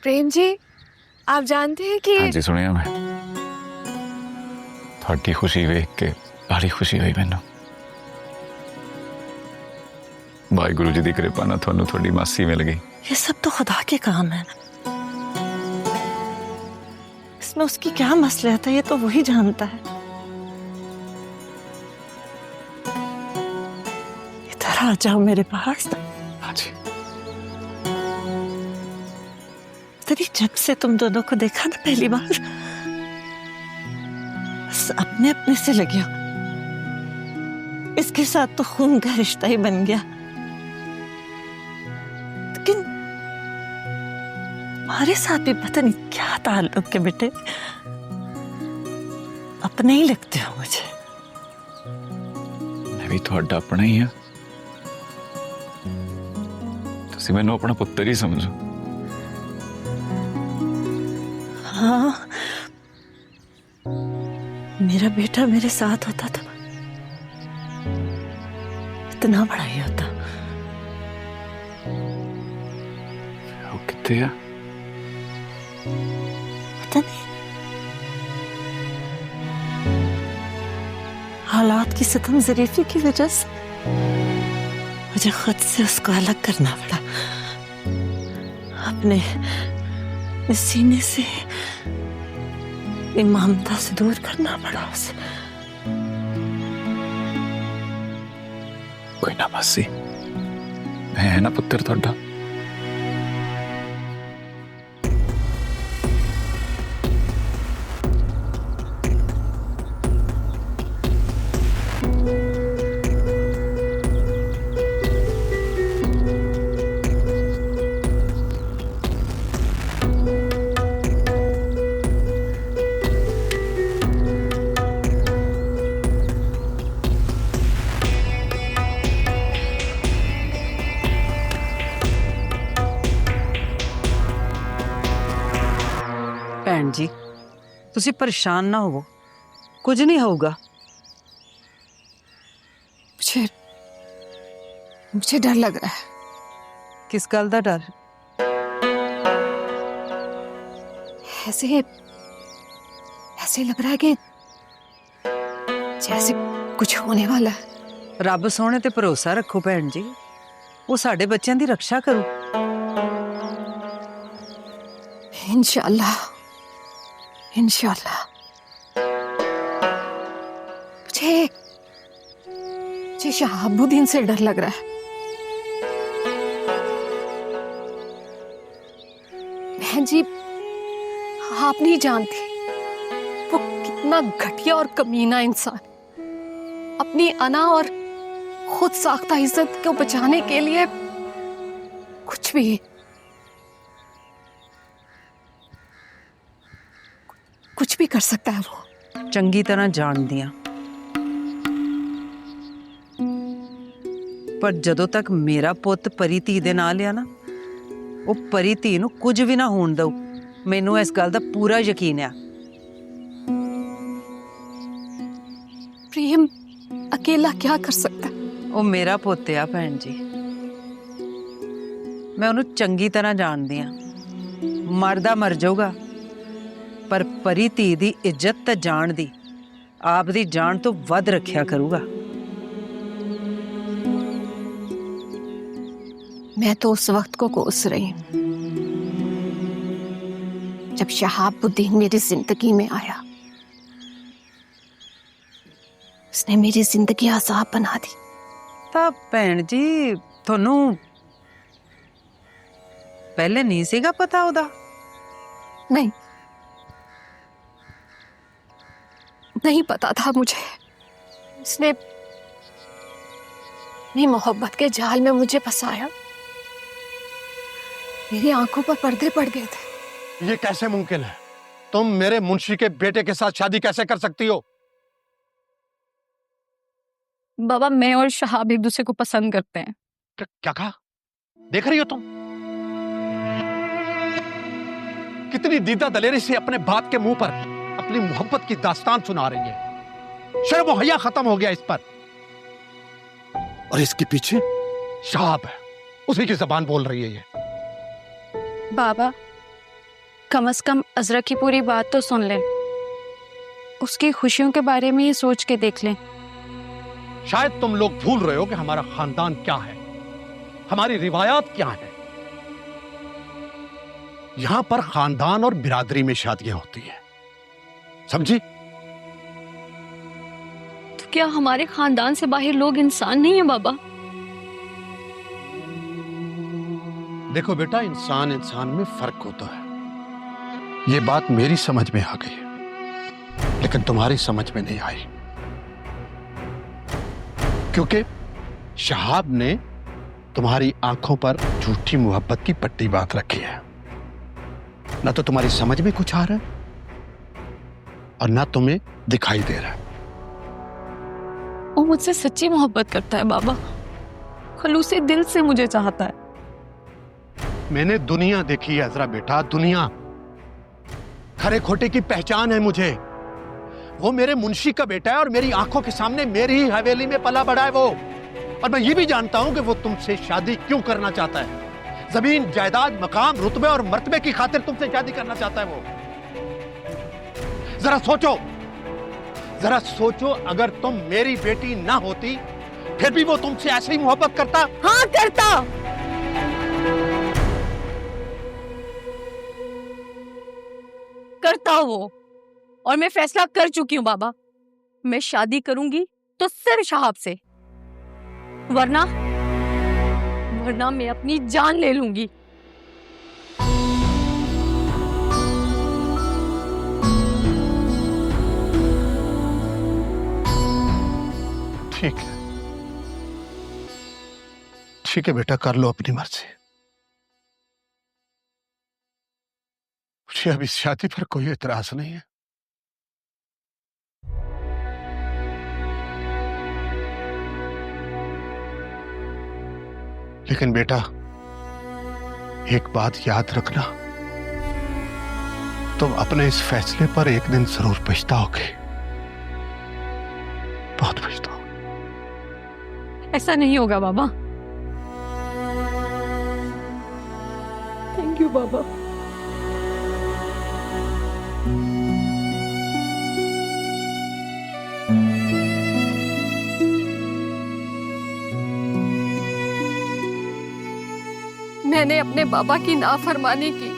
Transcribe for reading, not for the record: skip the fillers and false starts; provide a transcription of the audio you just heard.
प्रेम जी, आप जानते हैं कि हाँ जी सुनिया मैं थोड़ी खुशी वेख के बड़ी खुशी हुई मैनू। वाहिगुरु जी की कृपा ना थानू थोड़ी मासी मिल गई। ये सब तो खुदा के काम है। इसमें उसकी क्या मसलियत है ये तो वही जानता है। इधर आ जाओ मेरे पास। हाँ जी। तेरी जब से तुम दोनों को देखा ना पहली बार, बस अपने अपने से लगे हो। इसके साथ तो खून का रिश्ता ही बन गया, लेकिन हमारे साथ भी पता नहीं क्या ताल्लुक है बेटे। अपने ही लगते हो मुझे। मैं भी थोड़ा अपना ही हाँ। तुसी मैनू अपना पुत्र ही समझो। हाँ, मेरा बेटा मेरे साथ होता तो इतना बड़ा ही होता। वो कितने है? पता नहीं, हालात की सितम ज़रीफी की वजह से मुझे खुद से उसको अलग करना पड़ा। अपने सीने से ममता से दूर करना पड़ा उसे। कोई ना मासी, मैं है ना पुत्र थोड़ा। भैन जी तुसी परेशान ना हो, कुछ नहीं होगा। मुझे डर लग रहा है। किस गल दा डर? ऐसे ऐसे लग रहा है कि जैसे कुछ होने वाला है। रब सोने ते भरोसा रखो भैन जी, वो साडे बच्चों दी रक्षा करू। इंशाअल्लाह इंशाअल्लाह। मुझे शहाबुद्दीन से डर लग रहा है। बहन जी, आप नहीं जानती वो कितना घटिया और कमीना इंसान। अपनी अना और खुद साख्ता इज्जत को बचाने के लिए कुछ भी कर सकता है वो। चंगी तरह जान दिया, पर जदों तक मेरा पुत परी धी दे नाल आ ना, वो परी धी नूं कुछ भी ना होण दऊ। मैनू इस गल दा पूरा यकीन है। प्रेम अकेला क्या कर सकता है? वो मेरा पुत आ भैन जी, मैं उन्हें चंगी तरह जानदी हाँ। मरदा मर जाऊगा, पर परी धी दी इज्जत ते जान दी आप दी जान तो वध रखिया करूगा। मैं तो उस वक्त को कोस रही हूं जब शहाबुद्दीन मेरी जिंदगी में आया। उसने मेरी जिंदगी आजाब बना दी। तां भैन जी थोनू पहले नहीं सीगा पता ओदा? नहीं पता था मुझे। उसने अपनी मोहब्बत के जाल में मुझे फंसाया। मेरी आंखों पर पर्दे पड़ गए थे। ये कैसे मुमकिन है? तुम मेरे मुंशी के बेटे के साथ शादी कैसे कर सकती हो? बाबा, मैं और शहाब एक दूसरे को पसंद करते हैं। क्या कहा? देख रही हो तुम कितनी दीदा दलेरी से अपने बाप के मुंह पर अपनी मोहब्बत की दास्तान सुना रही है। शर्म और हया खत्म हो गया इस पर। और इसके पीछे शहाब है। उसी की जबान बोल रही है ये। बाबा, कम से कम अजरा की पूरी बात तो सुन लें, उसकी खुशियों के बारे में ही सोच के देख लें। शायद तुम लोग भूल रहे हो कि हमारा खानदान क्या है, हमारी रिवायात क्या है। यहां पर खानदान और बिरादरी में शादियां होती हैं, समझी? तो क्या हमारे खानदान से बाहर लोग इंसान नहीं है बाबा? देखो बेटा, इंसान इंसान में फर्क होता है। ये बात मेरी समझ में आ गई है, लेकिन तुम्हारी समझ में नहीं आई, क्योंकि शहाब ने तुम्हारी आंखों पर झूठी मोहब्बत की पट्टी बांध रखी है। ना तो तुम्हारी समझ में कुछ आ रहा है और ना तुम्हें दिखाई दे रहा है। वो मुझसे सच्ची मोहब्बत करता है बाबा, खलूसी दिल से मुझे चाहता है। मैंने दुनिया देखी है अजरा बेटा, दुनिया। खरे खोटे की पहचान है मुझे। वो मेरे मुंशी का बेटा है और मेरी आंखों के सामने मेरी ही हवेली में पला बड़ा है वो। और मैं ये भी जानता हूं कि वो तुमसे शादी क्यों करना चाहता है। जमीन, जायदाद, मकाम, रुतबे और मर्तबे की खातिर तुमसे शादी करना चाहता है वो। जरा सोचो, जरा सोचो, अगर तुम मेरी बेटी ना होती फिर भी वो तुमसे ऐसे ही मोहब्बत करता? हाँ करता। करता वो, और मैं फैसला कर चुकी हूँ बाबा। मैं शादी करूंगी तो सिर्फ शहाब से, वरना मैं अपनी जान ले लूंगी। ठीक है, ठीक है बेटा, कर लो अपनी मर्जी। मुझे अब इस शादी पर कोई एतराज नहीं है। लेकिन बेटा, एक बात याद रखना, तुम अपने इस फैसले पर एक दिन जरूर पछताओगे, बहुत पछताओगे। ऐसा नहीं होगा बाबा। थैंक यू बाबा। मैंने अपने बाबा की नाफरमानी की,